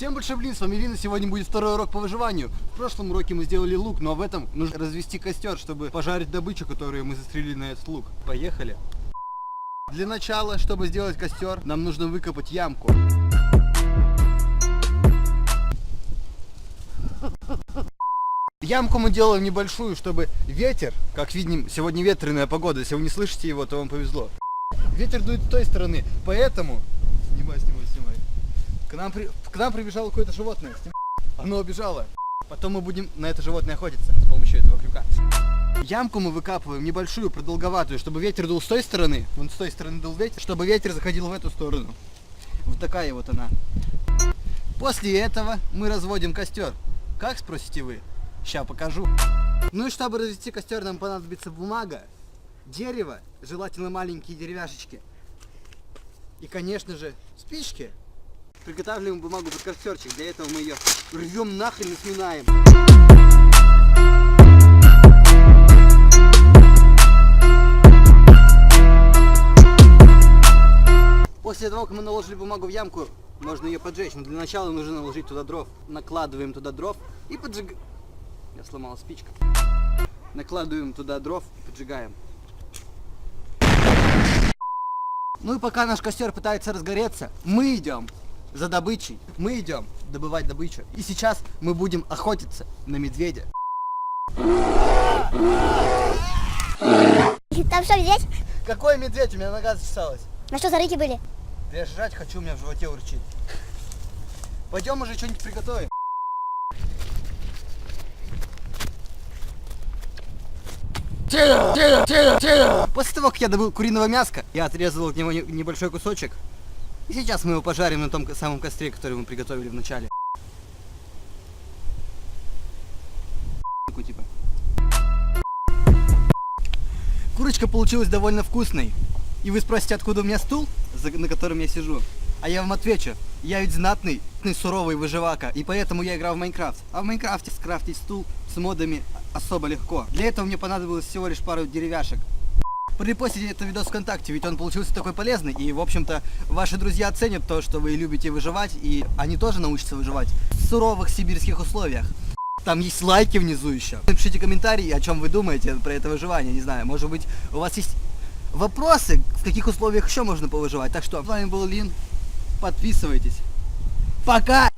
Всем большой блин, с вами Лина. Сегодня будет второй урок по выживанию. В прошлом уроке мы сделали лук, но в этом нужно развести костер, чтобы пожарить добычу, которую мы застрелили на этот лук. Поехали. Для начала, чтобы сделать костер, нам нужно выкопать ямку. Ямку мы делаем небольшую, чтобы ветер, как видим, сегодня ветреная погода, если вы не слышите его, то вам повезло. Ветер дует с той стороны, поэтому... Снимай. К нам прибежало какое-то животное. Оно убежало. Потом мы будем на это животное охотиться с помощью этого крюка. Ямку мы выкапываем небольшую, продолговатую, чтобы ветер дул с той стороны. Вон с той стороны дул ветер, чтобы ветер заходил в эту сторону. Вот такая вот она. После этого мы разводим костер. Как, спросите вы? Сейчас покажу. Ну и чтобы развести костер, нам понадобится бумага, дерево, желательно маленькие деревяшечки. И, конечно же, спички. Приготавливаем бумагу под костерчик. Для этого мы ее рвем нахрен и сминаем. После того, как мы наложили бумагу в ямку, можно ее поджечь. Но для начала нужно наложить туда дров. Накладываем туда дров и поджигаем. Я сломала спичку. Накладываем туда дров и поджигаем. Ну и пока наш костер пытается разгореться, мы идем за добычей. Мы идем добывать добычу. И сейчас мы будем охотиться на медведя. Там что, медведь? Какой медведь? У меня нога зачесалась. На что зарыки были? Да я жрать хочу, у меня в животе урчит. Пойдем уже что-нибудь приготовим. После того, как я добыл куриного мяска, я отрезал от него небольшой кусочек. И сейчас мы его пожарим на том самом костре, который мы приготовили в начале. Типа. Курочка получилась довольно вкусной. И вы спросите, откуда у меня стул, на котором я сижу. А я вам отвечу, я ведь знатный, суровый выживака, и поэтому я играл в Майнкрафт. А в Майнкрафте скрафтить стул с модами особо легко. Для этого мне понадобилось всего лишь пару деревяшек. Припостите этот видос ВКонтакте, ведь он получился такой полезный, и, в общем-то, ваши друзья оценят то, что вы любите выживать, и они тоже научатся выживать в суровых сибирских условиях. Там есть лайки внизу еще. Напишите комментарии, о чем вы думаете про это выживание, не знаю, может быть, у вас есть вопросы, в каких условиях еще можно повыживать. Так что, с вами был Лин, подписывайтесь. Пока!